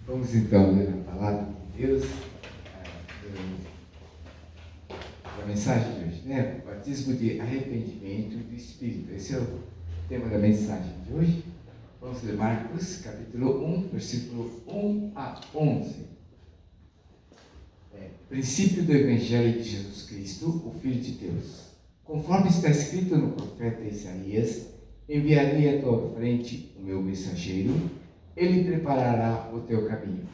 Vamos então ler a palavra de Deus, a mensagem de hoje, né? O batismo de arrependimento do Espírito. Esse é o tema da mensagem de hoje. Vamos ler Marcos, capítulo 1, versículo 1 a 11. Princípio do Evangelho de Jesus Cristo, o Filho de Deus. Conforme está escrito no profeta Isaías, enviarei à tua frente o meu mensageiro, ele preparará o teu caminho.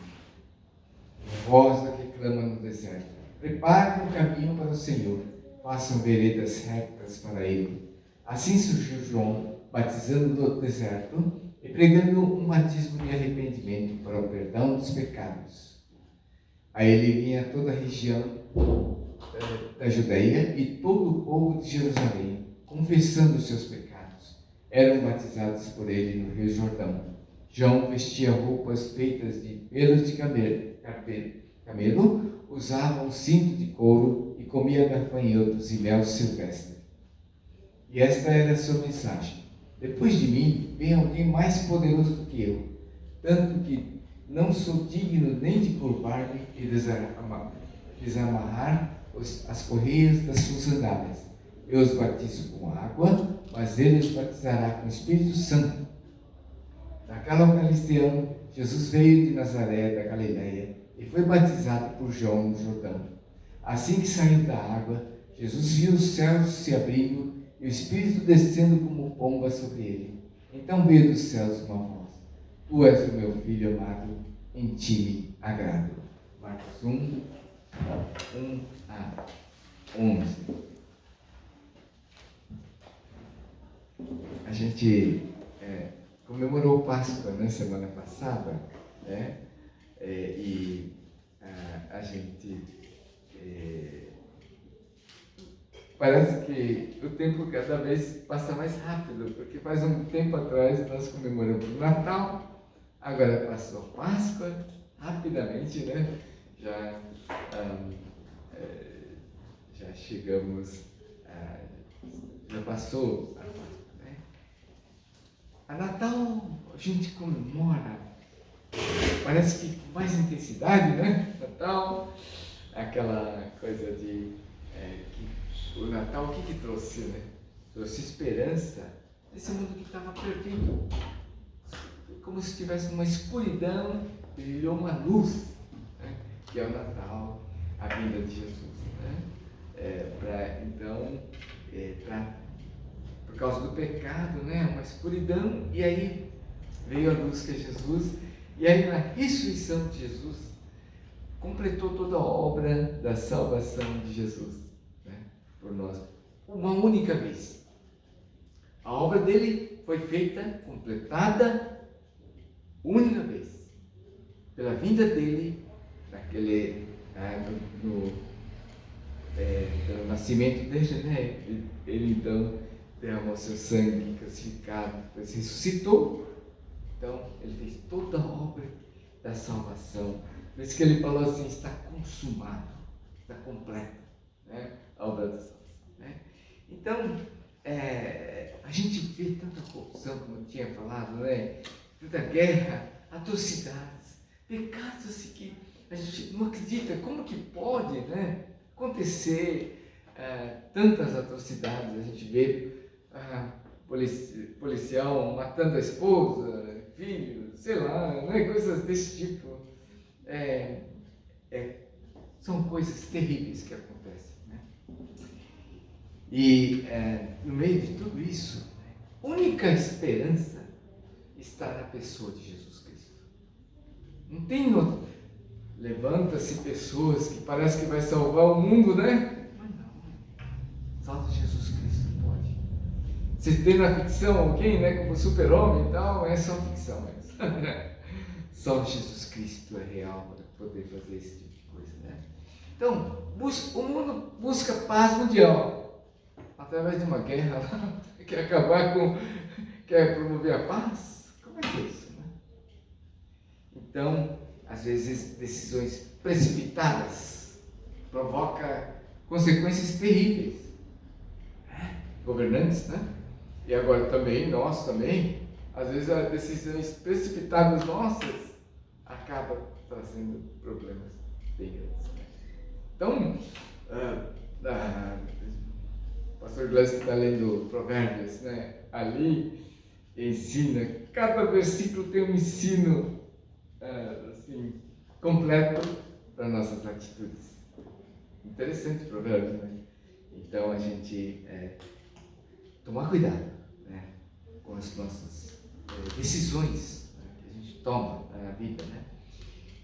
Voz do que clama no deserto: preparem o caminho para o Senhor, façam veredas retas para ele. Assim surgiu João, batizando no deserto e pregando um batismo de arrependimento para o perdão dos pecados. A ele vinha toda a região da Judeia e todo o povo de Jerusalém, confessando os seus pecados. Eram batizados por ele no Rio Jordão. João vestia roupas feitas de pelos de camelo, usava um cinto de couro e comia gafanhotos e mel silvestre. E esta era a sua mensagem: depois de mim vem alguém mais poderoso do que eu, tanto que não sou digno nem de curvar-me e desamarrar as correias das suas sandálias. Eu os batizo com água, mas ele os batizará com o Espírito Santo. Naquela ocasião, Jesus veio de Nazaré, da Galileia, e foi batizado por João no Jordão. Assim que saiu da água, Jesus viu os céus se abrindo e o Espírito descendo como pomba sobre ele. Então veio dos céus uma voz: Tu és o meu Filho amado, em ti me agrado. Marcos 1, 1 a 11. A gente comemorou Páscoa na semana passada, né? A gente parece que o tempo cada vez passa mais rápido, porque faz um tempo atrás nós comemoramos o Natal, agora passou a Páscoa, rapidamente, né? Já chegamos, já passou a Páscoa, né? A Natal a gente comemora, parece que com mais intensidade, né? Natal, aquela coisa de que o Natal, o que trouxe, né? Trouxe esperança nesse mundo que estava perdido, como se estivesse numa escuridão, brilhou uma luz, né? Que é o Natal, a vinda de Jesus, né? Por causa do pecado, né? Uma escuridão, e aí veio a luz que é Jesus, e aí na ressurreição de Jesus completou toda a obra da salvação de Jesus, né? Por nós, uma única vez. A obra dele foi feita, completada, única vez, pela vinda dele, pelo nascimento dele, né? Ele então derramou seu sangue crucificado, depois ressuscitou. Então ele fez toda a obra da salvação. Por isso que ele falou assim: está consumado, está completa, né? A obra da salvação, né? Então a gente vê tanta corrupção, como eu tinha falado, né? Tanta guerra, atrocidades, pecados assim que a gente não acredita. Como que pode, né, acontecer tantas atrocidades? A gente vê policial matando a esposa, filhos, sei lá, né, coisas desse tipo. São coisas terríveis que acontecem, né? E no meio de tudo isso, a única esperança está na pessoa de Jesus Cristo. Não tem outro. Levanta-se pessoas que parece que vai salvar o mundo, né? Mas não. Só Jesus Cristo pode. Se tem na ficção alguém, né, como super-homem e tal, é só ficção mesmo. Só Jesus Cristo é real para poder fazer esse tipo de coisa, né? Então, o mundo busca paz mundial através de uma guerra lá, quer promover a paz. Como é que é isso, né? Então, às vezes, decisões precipitadas provocam consequências terríveis. Governantes, né? E agora também, nós também, às vezes as decisões precipitadas nossas acabam acaba trazendo problemas bem grandes. Né? Então, o pastor Gleison está lendo Provérbios, né? Ali ensina, cada versículo tem um ensino assim, completo para nossas atitudes. Interessante Provérbios, né? Então a gente tomar cuidado, né, com as nossas decisões, né, que a gente toma na vida, né?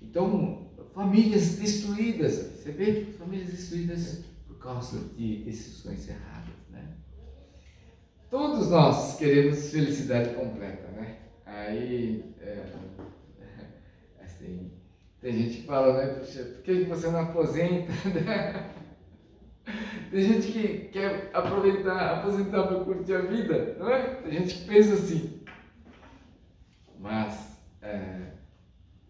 Então, famílias destruídas, você vê famílias destruídas por causa de decisões erradas, né? Todos nós queremos felicidade completa, né? Aí, assim, tem gente que fala, né, puxa, por que você não aposenta, né? Tem gente que quer aposentar para curtir a vida, não é? Tem gente que pensa assim. Mas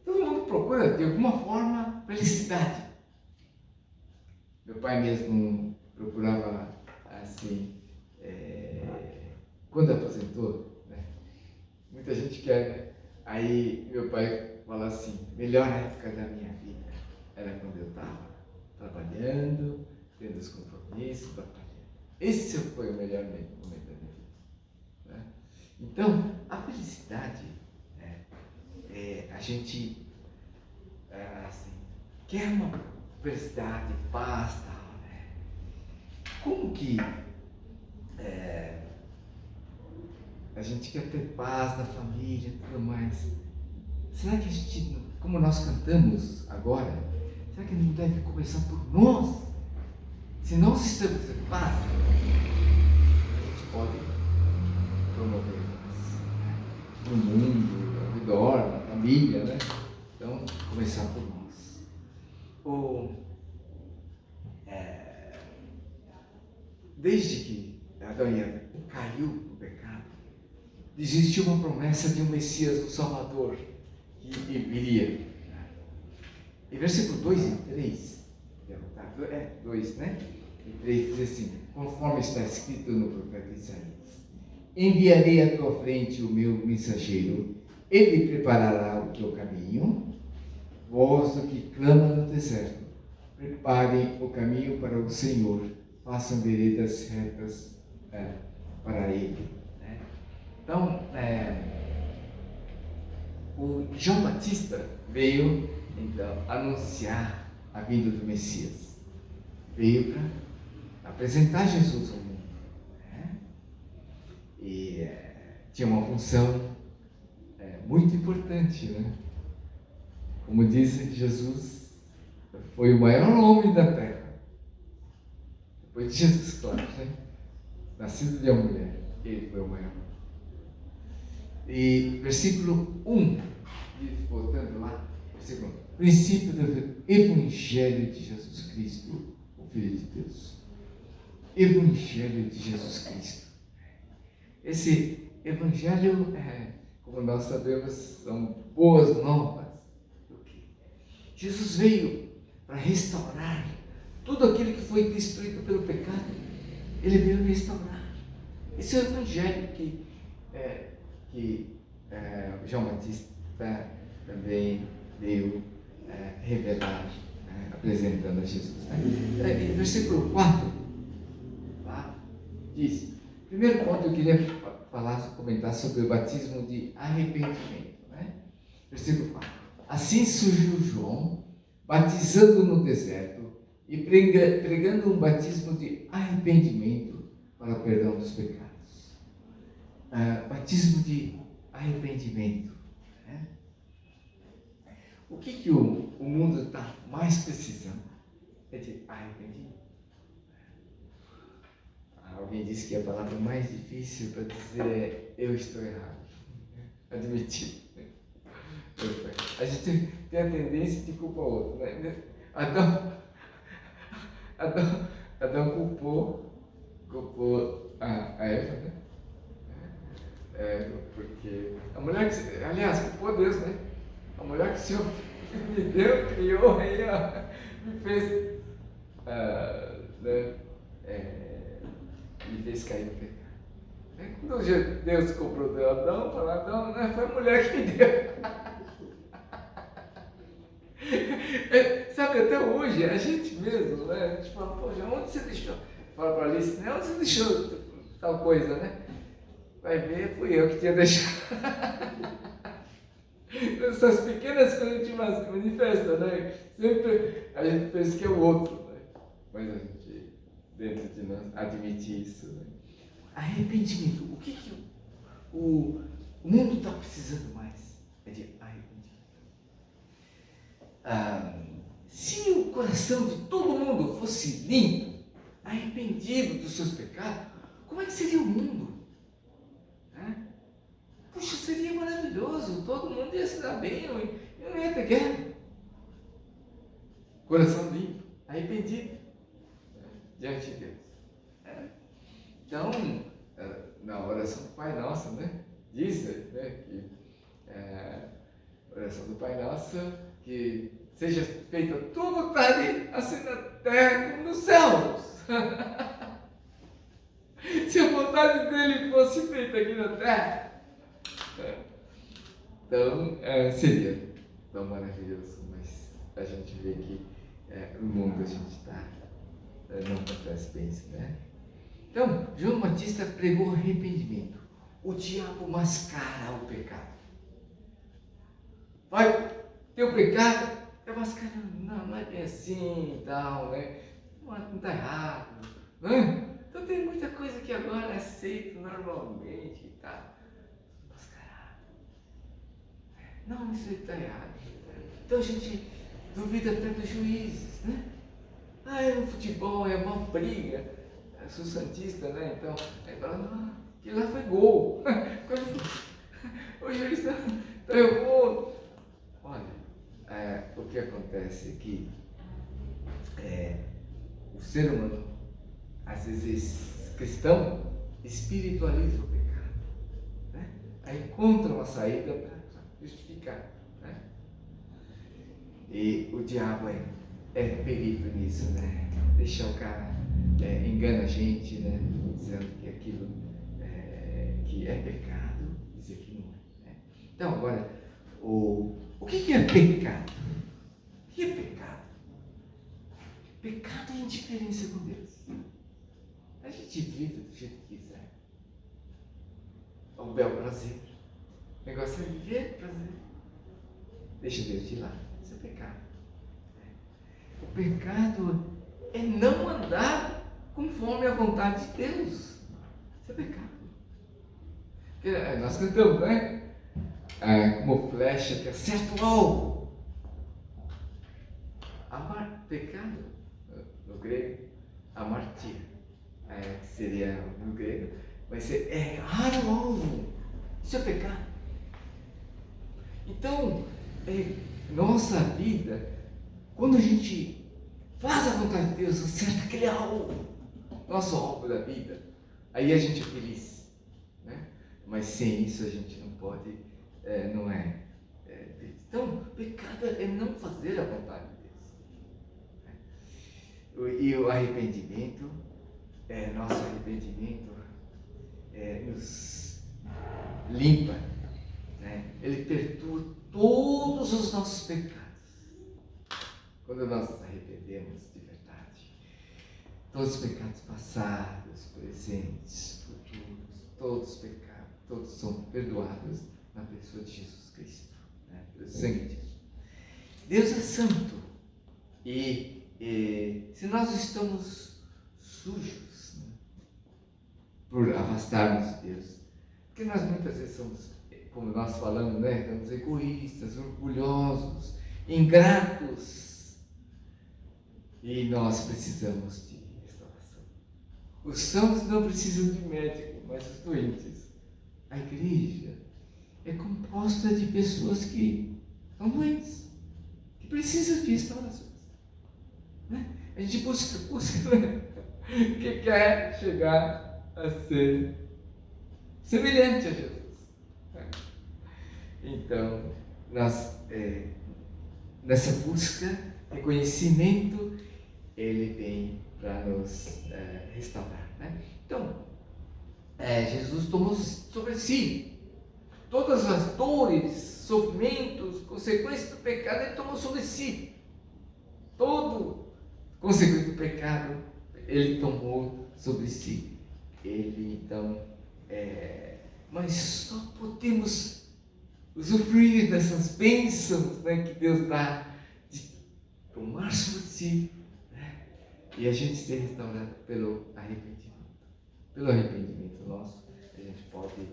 todo mundo procura, de alguma forma, felicidade. Meu pai mesmo procurava, assim, quando aposentou, né? Muita gente quer, né? Aí meu pai fala assim, melhor época da minha vida era quando eu estava trabalhando, tendo os compromissos, batalhando. Esse foi o melhor momento da minha vida. Né? Então, a felicidade, a gente assim, quer uma felicidade, paz, tal, né? Como que a gente quer ter paz na família e tudo mais? Será que a gente, como nós cantamos agora, será que não deve começar por nós? Se nós estamos em paz, a gente pode promover paz no mundo, ao redor, na família, né? Então, começar por nós. Desde que Adão e Eva caiu no pecado, existiu uma promessa de um Messias, um Salvador, que viria. Em versículo 2 e 3, 2, né? E 3 diz assim, conforme está escrito no profeta Isaías, enviarei à tua frente o meu mensageiro, ele preparará o teu caminho, vós do que clama no deserto, preparem o caminho para o Senhor, façam veredas retas para ele. Né? Então, o João Batista veio então anunciar a vinda do Messias, veio para apresentar Jesus ao mundo, né? E tinha uma função muito importante, né? Como dizem, Jesus foi o maior homem da terra, depois de Jesus, claro, né? Nascido de uma mulher, ele foi o maior. E versículo 1, voltando lá, versículo 1, princípio do Evangelho de Jesus Cristo, o Filho de Deus. Evangelho de Jesus Cristo. Esse Evangelho, como nós sabemos, são boas novas. Jesus veio para restaurar tudo aquilo que foi destruído pelo pecado. Ele veio restaurar. Esse é o Evangelho que João Batista também veio revelar, apresentando a Jesus. Versículo 4, tá? Diz, primeiro ponto eu queria comentar sobre o batismo de arrependimento. Né? Versículo 4, assim surgiu João, batizando no deserto e pregando um batismo de arrependimento para o perdão dos pecados. Batismo de arrependimento. Né? O que o mundo está mais precisando é de arrependimento. Alguém disse que a palavra mais difícil para dizer é eu estou errado. Admitir. A gente tem a tendência de culpar o outro. Né? Adão culpou a Eva, né? Porque a mulher que, aliás, culpou Deus, né? A mulher que o Senhor me deu, criou, aí me fez, me fez cair no pecado. Quando Deus comprou de Adão, falou, Adão, não foi a mulher que me deu. Sabe, até hoje, a gente mesmo, né? A gente fala, poxa, onde você deixou? Fala para Alice, né? Onde você deixou tal coisa, né? Vai ver, fui eu que tinha deixado. Essas pequenas coisas a gente manifesta, né? Sempre a gente pensa que é o outro, né? Mas a gente, dentro de nós, admite isso, né? Arrependimento. O que o mundo está precisando mais? É de arrependimento. Se o coração de todo mundo fosse limpo, arrependido dos seus pecados, como é que seria o mundo? Puxa, seria maravilhoso, todo mundo ia se dar bem, eu não ia ter guerra. Coração limpo, arrependido, diante de Deus. Então, na oração do Pai Nosso, né, diz, né, que oração do Pai Nosso, que seja feita a tua vontade, assim na terra como nos céus. Se a vontade dele fosse feita aqui na terra, então seria tão maravilhoso, mas a gente vê que no mundo a gente está, não acontece bem isso, né? Então, João Batista pregou arrependimento. O diabo mascara o pecado. Vai, teu pecado é mascarando. Não é bem assim e tal, né? Não está errado, né? Então tem muita coisa que agora é aceito normalmente e tal. Mascarado. Não, isso aí está errado. Então a gente duvida até dos juízes, né? No futebol é uma briga. Eu sou santista, né? Então, aí fala, que lá foi gol. O juiz errou. Olha, o que acontece é que o ser humano, às vezes cristão, espiritualiza o pecado, né? Aí encontra uma saída para justificar, né? E o diabo é perito nisso, né? Deixa o cara, engana a gente, né? Dizendo que aquilo que é pecado, dizer que não é, né? Então, agora, o que é pecado? O que é pecado? Pecado é indiferença com Deus. A gente vive do jeito que quiser. É um bel prazer. O negócio é viver prazer. Deixa Deus de lado. Isso é pecado. O pecado é não andar conforme a vontade de Deus. Isso é pecado. Porque nós cantamos, né? Como flecha que acerta o alvo. Pecado, no grego, amartia, seria no grego, vai ser errar o alvo. Isso é pecado. Então, nossa vida, quando a gente faz a vontade de Deus, acerta aquele alvo, nosso alvo da vida, aí a gente é feliz, né? Mas sem isso a gente não pode, não é feliz. Então, pecado é não fazer a vontade de Deus. E o arrependimento, nosso arrependimento nos limpa, né? Ele perdoa todos os nossos pecados. Quando nós nos arrependemos de verdade, todos os pecados passados, presentes, futuros, todos os pecados, todos são perdoados na pessoa de Jesus Cristo, né? Pelo sangue de Jesus. Deus é santo e se nós estamos sujos, né, por afastarmos de Deus, porque nós muitas vezes somos, como nós falamos, né, somos egoístas, orgulhosos, ingratos, e nós precisamos de restauração. Os santos não precisam de médico, mas os doentes. A igreja é composta de pessoas que são doentes, que precisam de restauração. A gente busca, né? Que quer chegar a ser semelhante a Jesus. Então, nós, nessa busca, reconhecimento, ele vem para nos restaurar, né? Então, Jesus tomou sobre si todas as dores, sofrimentos, consequências do pecado, ele tomou sobre si. Todo consequência do pecado, ele tomou sobre si. Ele, então, mas só podemos usufruir dessas bênçãos, né, que Deus dá, de tomar sobre si, né, e a gente ser restaurado pelo arrependimento. Pelo arrependimento nosso, a gente pode,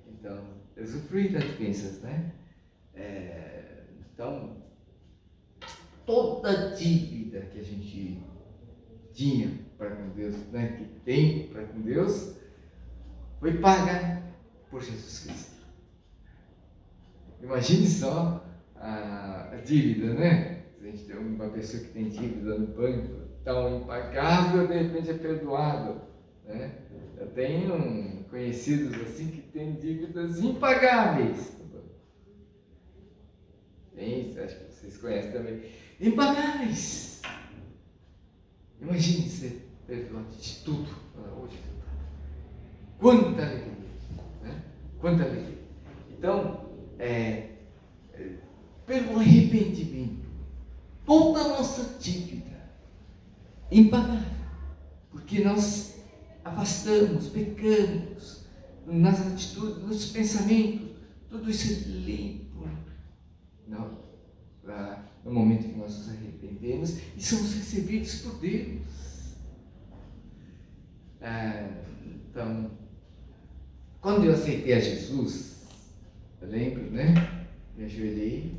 então, usufruir das bênçãos, né? Então, toda dívida que a gente tinha para com Deus, né, que tem para com Deus, foi paga por Jesus Cristo. Imagine só a dívida, né? Se a gente tem uma pessoa que tem dívida no banco, tão impagável, de repente é perdoado, né? Eu tenho conhecidos assim que têm dívidas impagáveis. Tem, acho que vocês conhecem também. Impagáveis. Imagine ser perdoado de tudo. Hoje, quanta alegria, né? Quanta alegria. Então, pelo arrependimento, toda a nossa dívida impagável, porque nós afastamos, pecamos nas atitudes, nos pensamentos, tudo isso é limpo. No momento que nós nos arrependemos e somos recebidos por Deus. Então, quando eu aceitei a Jesus, eu lembro, né? Me ajoelhei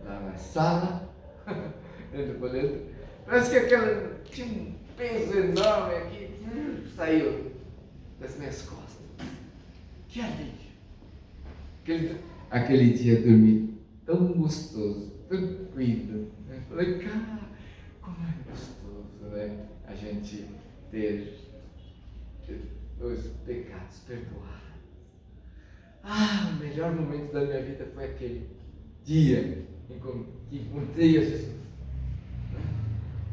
lá na sala, dentro do boleto. Parece que tinha um peso enorme aqui, saiu das minhas costas. Que alívio! Aquele dia eu dormi tão gostoso, tranquilo. Né? Falei, cara, como é gostoso, né? A gente ter os pecados perdoados. O melhor momento da minha vida foi aquele dia em que encontrei a Jesus.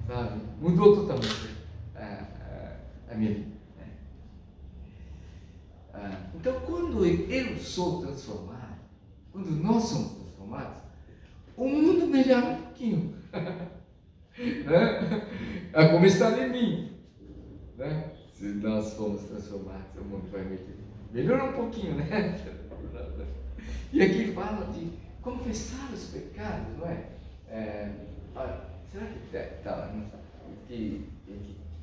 Sabe? Mudou totalmente a minha vida. Então, quando eu sou transformado, quando nós somos transformados, o mundo melhora um pouquinho. Né? A começar em mim. Né? Se nós formos transformados, o mundo vai melhorar um pouquinho, né? E aqui fala de confessar os pecados, não é? Será que está? Que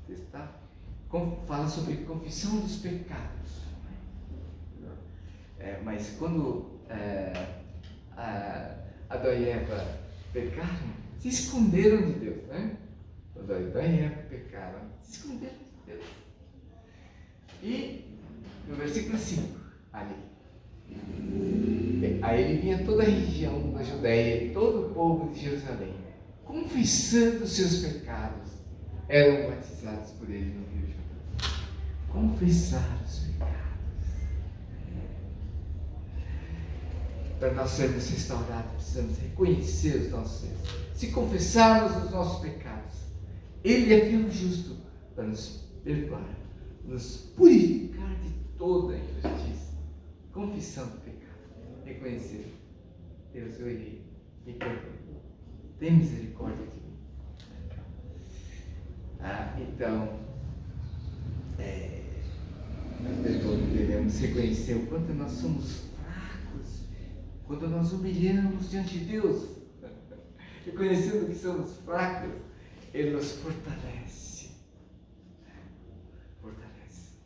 testar? Fala sobre confissão dos pecados. Mas quando Adão e Eva pecaram, se esconderam de Deus, né? Quando Adão e Eva pecaram, se esconderam de Deus. E no versículo 5, ali, aí ele vinha toda a região da Judéia e todo o povo de Jerusalém, confessando os seus pecados, eram batizados por ele no Rio Jordão. Confessar os pecados. Para nós sermos restaurados, precisamos reconhecer os nossos erros. Se confessarmos os nossos pecados, Ele é fiel e justo para nos perdoar, nos purificar de toda a injustiça. Confissão do pecado. Reconhecer. Deus, eu errei. Me perdoe. Tem misericórdia de mim. Então, nós devemos reconhecer o quanto nós somos fracos quando nós humilhamos diante de Deus. Reconhecendo que somos fracos, Ele nos fortalece. Fortalece.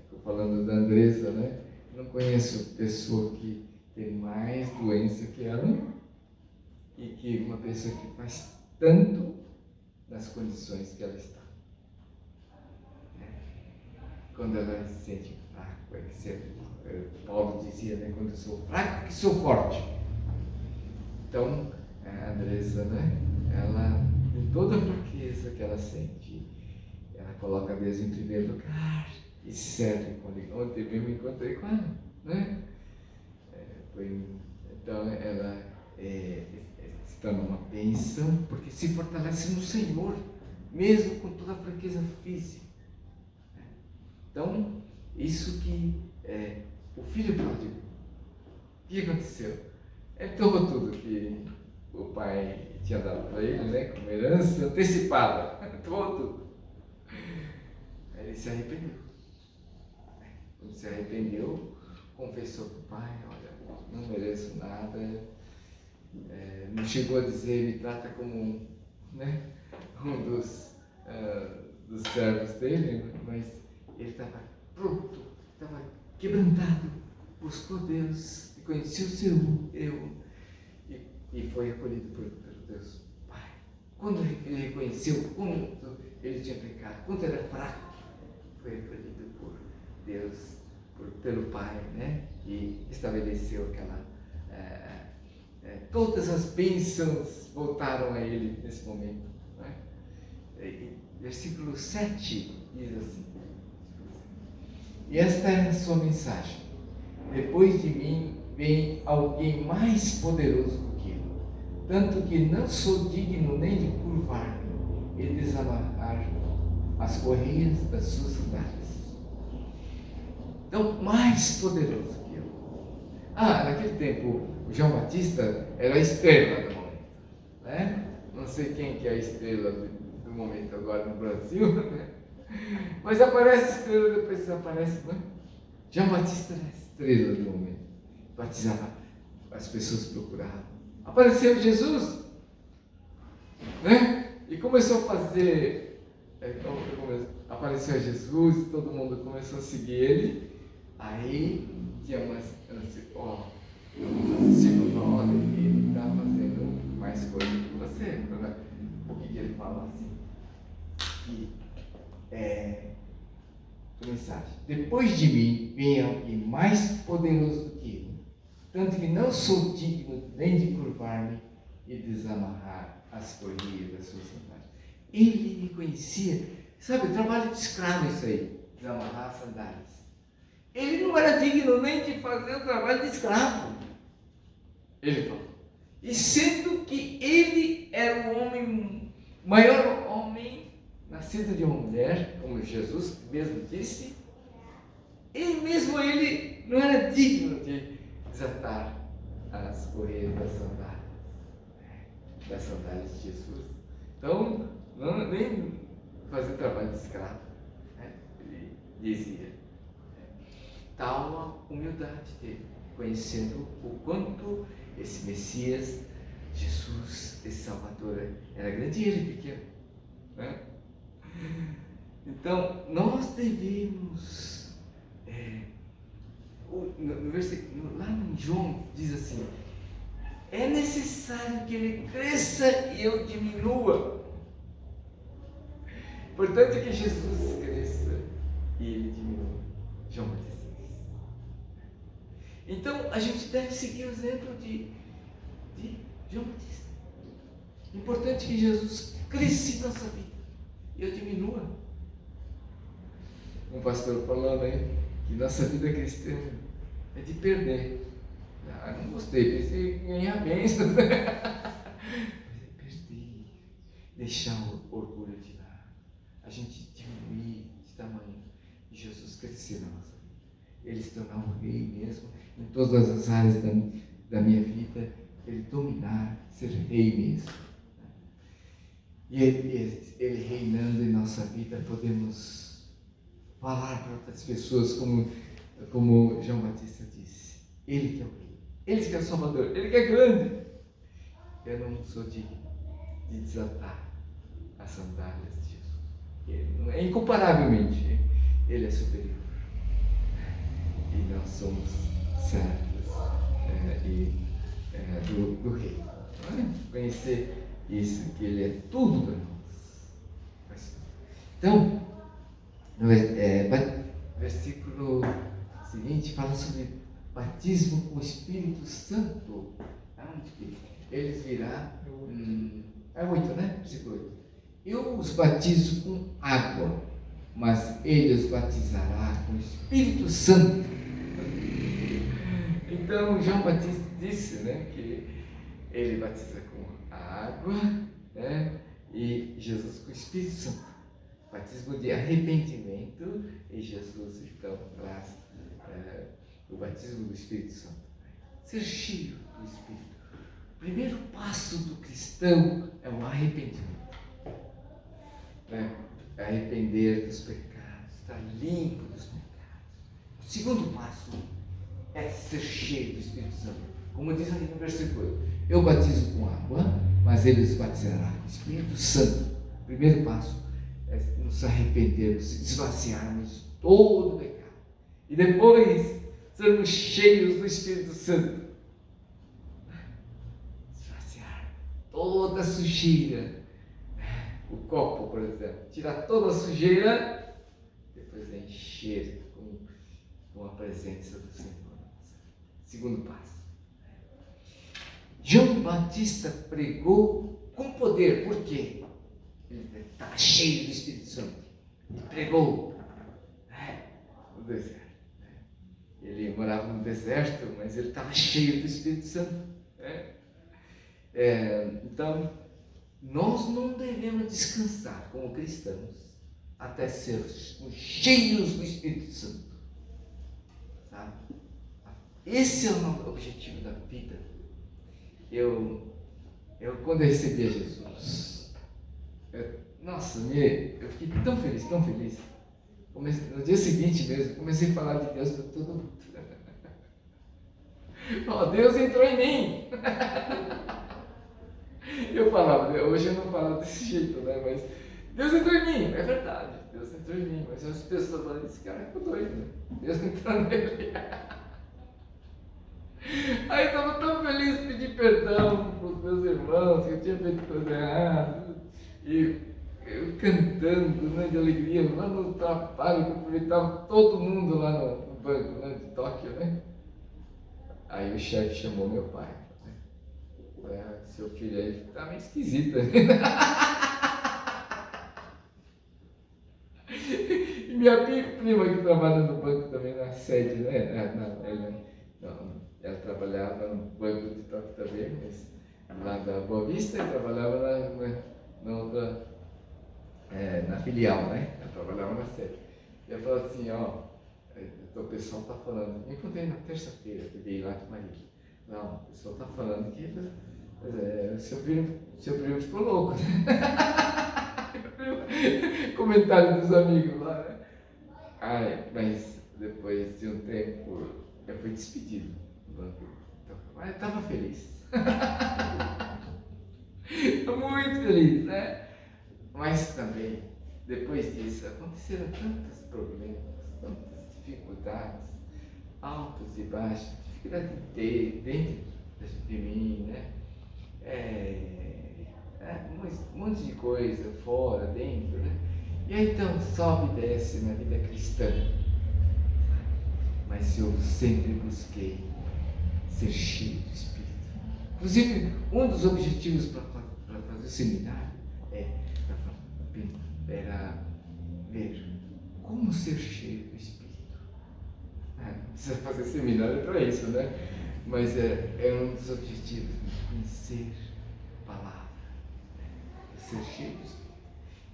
Fico falando da Andressa, né? Não conheço pessoa que tem mais doença que ela e que uma pessoa que faz tanto nas condições que ela está. Quando ela se sente fraca, Paulo dizia, né? Quando eu sou fraco, que sou forte. Então, a Andressa, né? Ela, em toda a fraqueza que ela sente, ela coloca Deus em primeiro lugar e serve. Ontem mesmo encontrei com ela, né? Então, ela está numa bênção, porque se fortalece no Senhor, mesmo com toda a fraqueza física. Então, isso que o filho pródigo, O que aconteceu? Ele tomou tudo que o pai tinha dado para ele, né? Como herança antecipada. Tomou tudo. Aí ele se arrependeu. Quando se arrependeu, confessou para o pai: olha, não mereço nada. Não chegou a dizer, me trata como né, um dos servos dele, mas ele estava pronto, estava quebrantado, buscou Deus, conheceu o seu eu e foi acolhido pelo Deus Pai. Quando ele reconheceu quanto ele tinha pecado, quanto era fraco, foi acolhido por Deus, pelo Pai, né? E estabeleceu aquela todas as bênçãos voltaram a ele nesse momento. Né? Versículo 7 diz assim: e esta é a sua mensagem: depois de mim vem alguém mais poderoso do que eu, tanto que não sou digno nem de curvar-me e desamarrar as correias das suas sandálias. Então, mais poderoso que eu. Naquele tempo, o João Batista era a estrela do momento, né? Não sei quem que é a estrela do momento agora no Brasil, né? Mas aparece estrela, depois desaparece, né? João Batista era a estrela do momento, batizava, as pessoas procuravam. Apareceu Jesus, né? E começou a fazer, apareceu Jesus, todo mundo começou a seguir ele. Aí tinha umas, discípulos falam: olha, ele está fazendo mais coisa que você. Né? O que ele fala assim? Mensagem: depois de mim vem alguém mais poderoso do que eu, tanto que não sou digno nem de curvar-me e desamarrar as correias das suas sandálias. Ele me conhecia, sabe, trabalho de escravo isso aí, desamarrar as sandálias. Ele não era digno nem de fazer o trabalho de escravo, ele falou. E sendo que ele era o homem, maior homem, nascido de uma mulher, como Jesus mesmo disse, ele não era digno de desatar as correias das sandálias de Jesus. Então, nem fazer trabalho de escravo, né? Ele dizia. Tal a humildade dele, conhecendo o quanto esse Messias, Jesus, esse Salvador, era grande e ele pequeno, né? Então, nós devemos, no versículo, lá em João, diz assim: é necessário que ele cresça e eu diminua. Portanto, que Jesus cresça e ele diminua. João Batista. Então, a gente deve seguir o exemplo de João Batista. Importante que Jesus cresça em nossa vida e eu diminua. Um pastor falando aí que nossa vida cristã é de perder. Não gostei, pensei em ganhar bênçãos. Mas é perder, deixar o orgulho de lado. A gente diminuir de tamanho e Jesus crescer na nossa vida. Ele se tornar um rei mesmo em todas as áreas da minha vida, ele dominar, ser rei mesmo. E ele reinando em nossa vida, podemos falar para outras pessoas, como João Batista disse: ele que é o rei, ele que é o Salvador, ele que é grande. Eu não sou digno de desatar as sandálias de Jesus. Ele é incomparavelmente, ele é superior. E nós somos servos do rei. Conhecer isso, que ele é tudo para nós. Então, no versículo seguinte fala sobre batismo com o Espírito Santo. Onde que eles virá? É 8, né? Versículo 8. Eu os batizo com água, mas ele os batizará com o Espírito Santo. Então, João Batista disse, né, que ele batiza com a água, né, e Jesus com o Espírito Santo. Batismo de arrependimento, e Jesus então traz o batismo do Espírito Santo. ser cheio do Espírito. O primeiro passo do cristão é o arrependimento. Arrepender dos pecados, estar limpo dos pecados. O segundo passo é ser cheio do Espírito Santo. Como diz aqui no versículo, eu batizo com água, mas eles batizarão com o Espírito Santo. O primeiro passo é nos arrependermos, esvaziarmos de todo o pecado. E depois sermos cheios do Espírito Santo. Esvaziar toda a sujeira. O copo, por exemplo, tirar toda a sujeira, depois encher com a presença do Senhor. Segundo passo. João Batista pregou com poder, por quê? Ele estava cheio do Espírito Santo. Ele pregou no deserto. Ele morava no deserto, mas ele estava cheio do Espírito Santo. Então, nós não devemos descansar como cristãos até sermos cheios do Espírito Santo. Sabe? Esse é o nosso objetivo da vida. Eu quando eu recebi a Jesus, eu fiquei tão feliz, tão feliz. No dia seguinte mesmo, comecei a falar de Deus para todo mundo. Deus entrou em mim. Eu falava, hoje eu não falo desse jeito, né? Mas Deus entrou em mim, é verdade, Deus entrou em mim. Mas as pessoas falam, esse cara ficou doido, né? Deus entrou nele. Aí eu estava tão feliz de pedir perdão para os meus irmãos, que eu tinha feito coisa errada. E eu cantando, né, de alegria, lá no trabalho, que eu aproveitava todo mundo lá no banco, né, de Tóquio, né? Aí o chefe chamou meu pai. Seu filho aí tá meio esquisito. E minha prima que trabalha no banco também, na sede, né? Ela trabalhava no banco de Tóquio também, mas lá da Boa Vista, e trabalhava na outra, na filial, né? Ela trabalhava na sede. E ela falou assim, o pessoal está falando, me encontrei na terça-feira, que veio lá de Marília. Não, o pessoal está falando que seu primo ficou louco. Comentário dos amigos lá, né? Mas depois de um tempo eu fui despedido do banco. Mas eu estava feliz. Muito feliz, né? Mas também, depois disso, aconteceram tantos problemas, tantas dificuldades, altos e baixos, dificuldade dentro de mim, né? Um monte de coisa fora, dentro, né? E aí então sobe e desce na vida cristã. Mas eu sempre busquei ser cheio do Espírito. Inclusive, um dos objetivos para fazer o seminário era ver como ser cheio do Espírito. Não precisa fazer seminário para isso, né? Mas é um dos objetivos, conhecer a palavra, ser cheio do Espírito.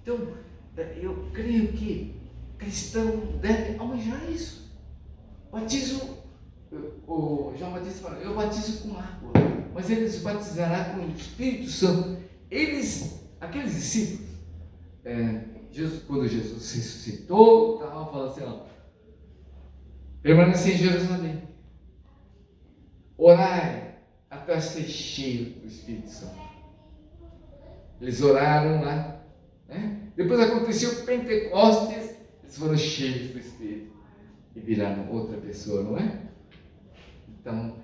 Então, eu creio que cristão deve almejar isso. Batizo, o João Batista fala, eu batizo com água, mas eles batizarão com o Espírito Santo. Aqueles discípulos, quando Jesus ressuscitou, fala assim, permanece em Jerusalém, orai até ser cheio do Espírito Santo. Eles oraram lá, né? Depois aconteceu o Pentecostes, eles foram cheios do Espírito e viraram outra pessoa, não é? Então,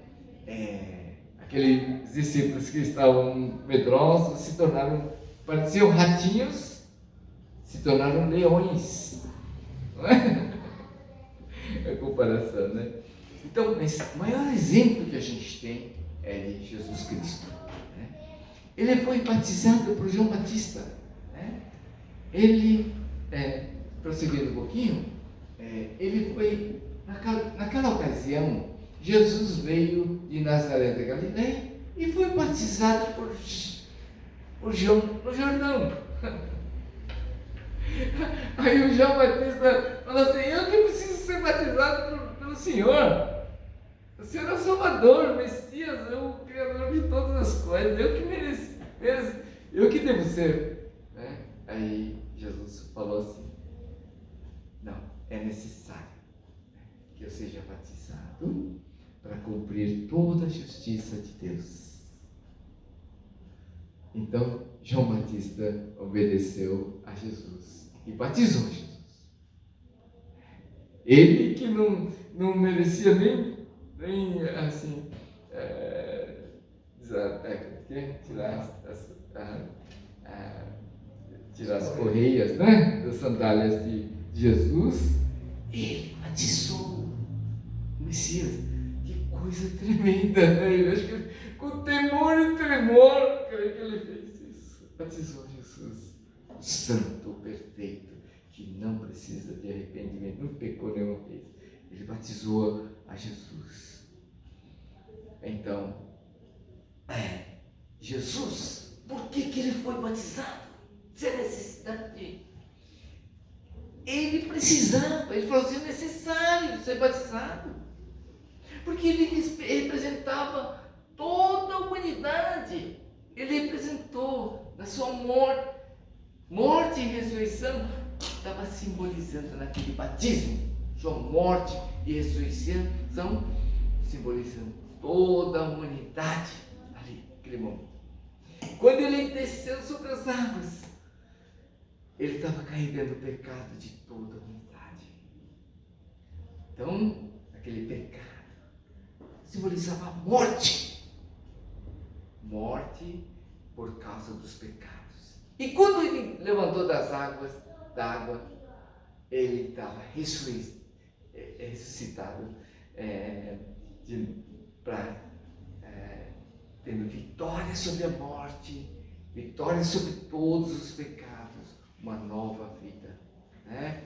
aqueles discípulos que estavam medrosos se tornaram, pareciam ratinhos, se tornaram leões, não é? É a comparação, né? Então, o maior exemplo que a gente tem é de Jesus Cristo, né? Ele foi batizado por João Batista, né? Ele, prosseguindo um pouquinho, ele foi, naquela ocasião, Jesus veio de Nazaré da Galileia e foi batizado por João no Jordão. Aí o João Batista falou assim, eu que preciso ser batizado pelo Senhor. O Senhor é o Salvador, o Messias, é o Criador de todas as coisas, eu que mereço, eu que devo ser. Né? Aí Jesus falou assim: não, é necessário que eu seja batizado para cumprir toda a justiça de Deus. Então, João Batista obedeceu a Jesus e batizou Jesus. Ele que não merecia nem assim, tirar as correias, né, das sandálias de Jesus, ele batizou o Messias. Que coisa tremenda, né? Eu acho que com temor e tremor, creio que ele fez isso. Batizou Jesus, o santo, o perfeito, que não precisa de arrependimento, não pecou nenhuma vez. Ele batizou a Jesus. Então, Jesus, por que ele foi batizado? Sem necessidade. Ele precisava, ele falou assim, é necessário ser batizado. Porque ele representava toda a humanidade. Ele representou na sua morte e ressurreição, estava simbolizando naquele batismo. Sua morte e ressurreição simbolizando toda a humanidade ali, naquele momento. Quando ele desceu sobre as águas, ele estava carregando o pecado de toda a humanidade. Então, aquele pecado simbolizava a morte. Morte por causa dos pecados. E quando ele levantou da água, ele estava ressuscitado, tendo vitória sobre a morte, vitória sobre todos os pecados, uma nova vida, né?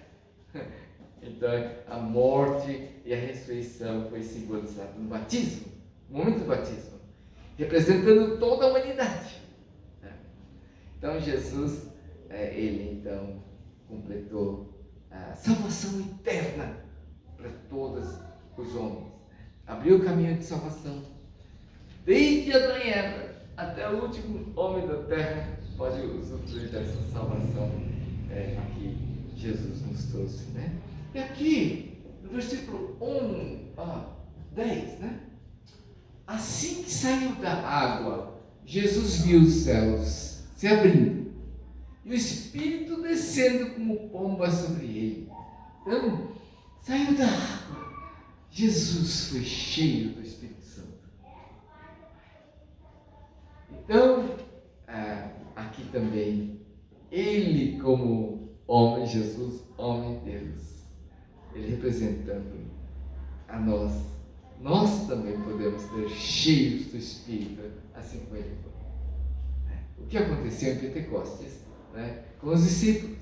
Então, a morte e a ressurreição foi simbolizada no batismo, no momento do batismo, representando toda a humanidade. Né? Então, Jesus, ele então completou a salvação eterna para todos os homens. Abriu o caminho de salvação. Desde Adão e Eva até o último homem da terra pode usufruir dessa salvação que Jesus nos trouxe, né? E aqui, no versículo 10, né? Assim que saiu da água, Jesus viu os céus se abrindo e o Espírito descendo como pomba sobre ele. Então, saiu da água, Jesus foi cheio do Espírito Santo. Então, aqui também, ele como homem, Jesus, homem Deus, ele representando a nós também podemos ser cheios do Espírito, assim como ele foi. O que aconteceu em Pentecostes, né, com os discípulos.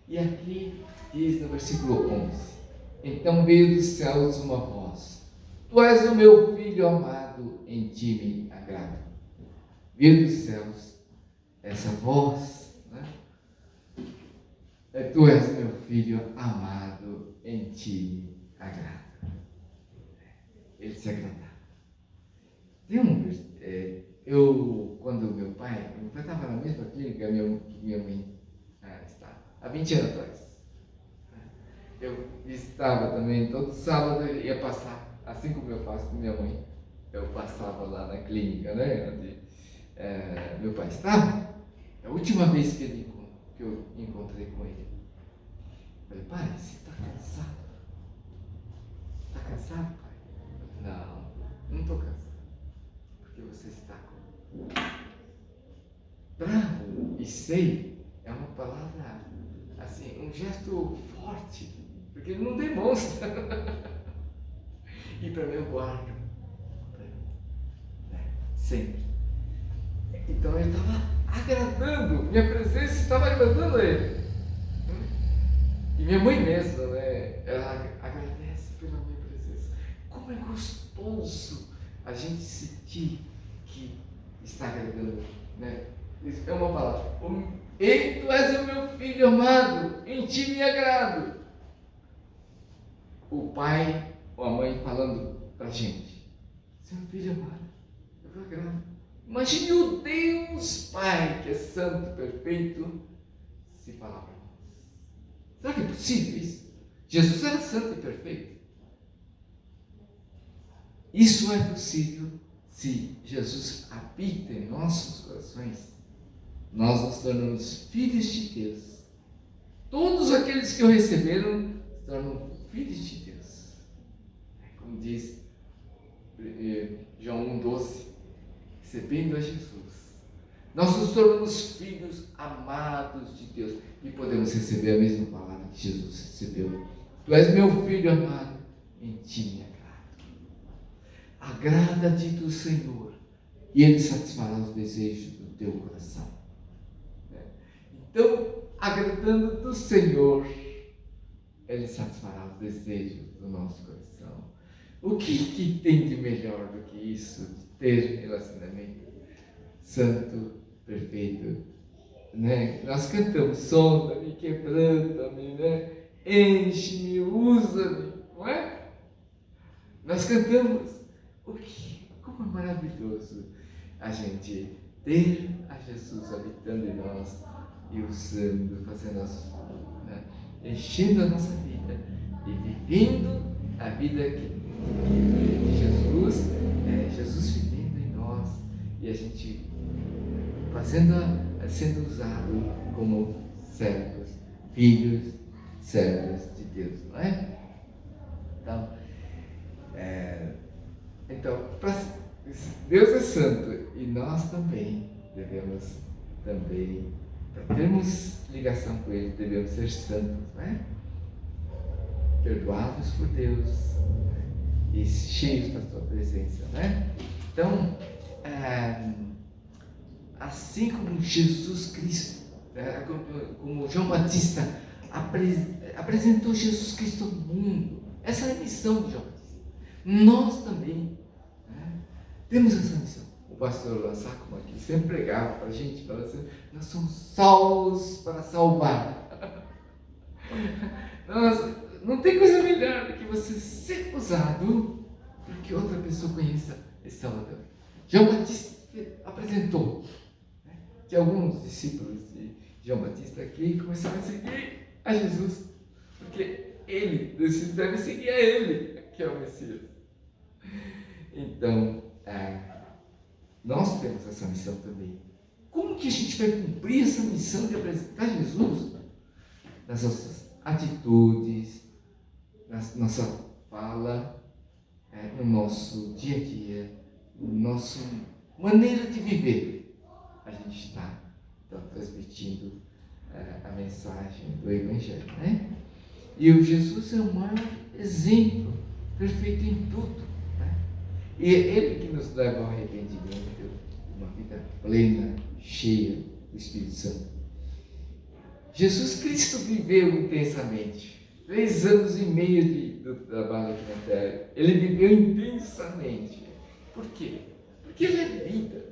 E aqui diz no versículo 11: então veio dos céus uma voz: tu és o meu filho amado, em ti me agrado. Veio dos céus essa voz, né? Tu és meu filho amado, em ti me agrado. Ele se agradava. Tem quando meu pai estava na mesma clínica que minha mãe estava, há 20 anos atrás. Eu estava também, todo sábado eu ia passar, assim como eu faço com minha mãe, eu passava lá na clínica, né, onde meu pai estava. A última vez que eu encontrei com ele, eu falei: pai, você está cansado? Está cansado, pai? Não estou cansado, porque você está com... bravo e sei é uma palavra assim, um gesto forte, porque ele não demonstra. E para mim eu guardo, sempre. Então eu estava agradando, minha presença estava agradando a ele. E minha mãe mesma, né, ela agradece pela minha presença. Como é gostoso a gente sentir que está agradando, né? É uma palavra. Ei, tu és o meu filho amado, em ti me agrado. O pai a mãe falando para a gente: seu filho amado, eu vou agradar. Imagine o Deus Pai, que é santo, perfeito, se falar para nós. Será que é possível isso? Jesus era santo e perfeito. Isso é possível se Jesus habita em nossos corações. Nós nos tornamos filhos de Deus. Todos aqueles que o receberam se tornam filhos de Deus. Como diz João 1,12, recebendo a Jesus, nós nos tornamos filhos amados de Deus e podemos receber a mesma palavra que Jesus recebeu. Tu és meu filho amado, em ti me agrado. Agrada-te do Senhor e Ele satisfará os desejos do teu coração. Então, agradando do Senhor, Ele satisfará os desejos do nosso coração. O que tem de melhor do que isso, de ter relacionamento santo, perfeito, né? Nós cantamos: sonda-me, quebranta-me, né? Enche-me, usa-me, não é? Nós cantamos. Como é maravilhoso a gente ter a Jesus habitando em nós e usando, fazendo né? Enchendo a nossa vida e vivendo a vida de Jesus, Jesus vivendo em nós e a gente sendo usado como servos, filhos, servos de Deus, não é? Então, Deus é santo e nós também devemos para termos ligação com Ele, devemos ser santos, não é? Perdoados por Deus e cheios da sua presença, né? Então, assim como Jesus Cristo, como João Batista apresentou Jesus Cristo ao mundo, essa é a missão de João Batista. Nós também, né, temos essa missão. O pastor Lançaco aqui sempre pregava para a gente, falando assim: nós somos salvos para salvar. Não tem coisa melhor do que você ser usado para que outra pessoa conheça esse Salvador. João Batista apresentou, né, que alguns discípulos de João Batista aqui começaram a seguir a Jesus, porque ele deve seguir a ele, que é o Messias. Então, nós temos essa missão também. Como que a gente vai cumprir essa missão de apresentar Jesus? Nas nossas atitudes, na nossa fala, no nosso dia a dia, na nossa maneira de viver. A gente está transmitindo a mensagem do Evangelho, né? E o Jesus é o maior exemplo, perfeito em tudo, né? E é Ele que nos leva ao arrependimento, uma vida plena, cheia do Espírito Santo. Jesus Cristo viveu intensamente, 3 anos e meio do trabalho aqui na Terra. Ele viveu intensamente. Por quê? Porque Ele é vida.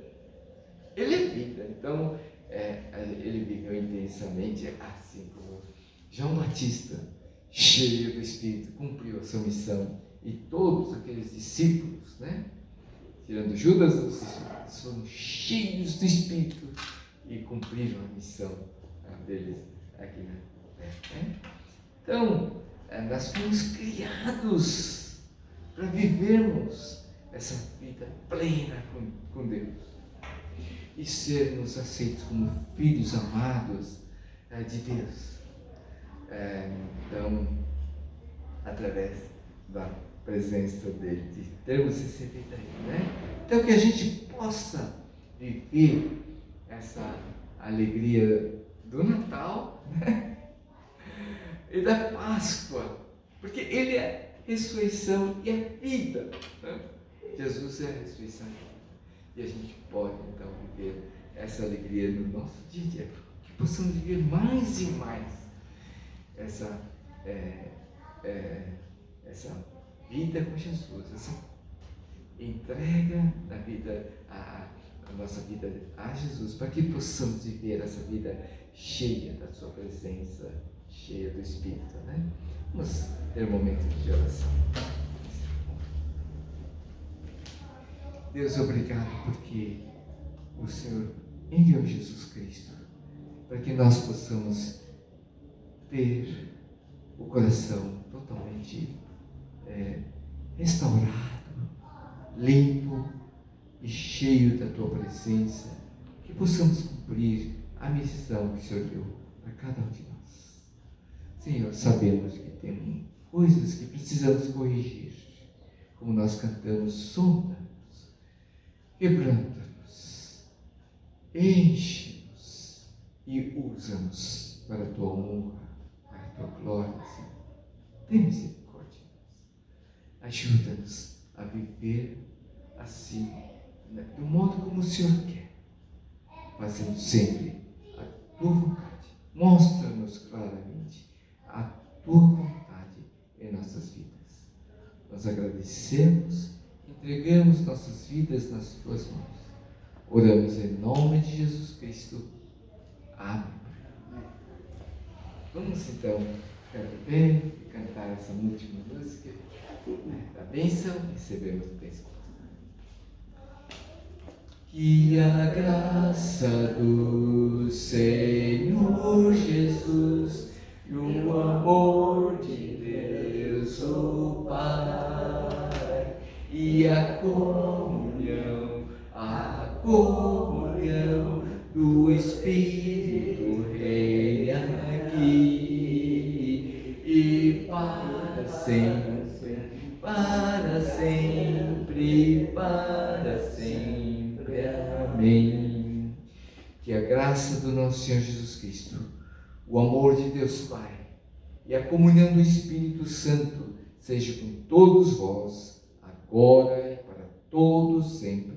Ele é vida. Então, Ele viveu intensamente, assim como João Batista, cheio do Espírito, cumpriu a sua missão. E todos aqueles discípulos, né, tirando Judas, os discípulos foram cheios do Espírito e cumpriram a missão deles aqui na Terra, né? Então, nós fomos criados para vivermos essa vida plena com Deus e sermos aceitos como filhos amados de Deus. Então, através da presença dele, de termos recebido Ele, né? Então, que a gente possa viver essa alegria do Natal, né? E da Páscoa, porque Ele é ressurreição e é vida, né? Jesus é a ressurreição e a gente pode então viver essa alegria no nosso dia a dia, que possamos viver mais e mais essa vida com Jesus, essa entrega da vida, a nossa vida a Jesus, para que possamos viver essa vida cheia da sua presença, cheia do Espírito, né? Vamos ter um momento de oração. Deus, obrigado porque o Senhor enviou Jesus Cristo para que nós possamos ter o coração totalmente restaurado, limpo e cheio da Tua presença, que possamos cumprir a missão que o Senhor deu para cada um de nós. Senhor, sabemos que temos coisas que precisamos corrigir, como nós cantamos, sonda-nos, quebranta-nos, enche-nos e usa-nos para a Tua honra, para a Tua glória, Senhor. Tem misericórdia. Ajuda-nos a viver assim, do modo como o Senhor quer, fazendo sempre a Tua vontade. Mostra-nos claramente a Tua vontade em nossas vidas. Nós agradecemos, entregamos nossas vidas nas Tuas mãos. Oramos em nome de Jesus Cristo. Amém. Vamos então ficar de pé e cantar essa última música da bênção. Recebemos a bênção. Que a graça do Senhor Jesus e o amor de Deus o Pai e a comunhão do Espírito reine aqui e para sempre, para sempre, para sempre. Amém. Que a graça do nosso Senhor Jesus Cristo, o amor de Deus Pai e a comunhão do Espírito Santo seja com todos vós, agora e para todos sempre.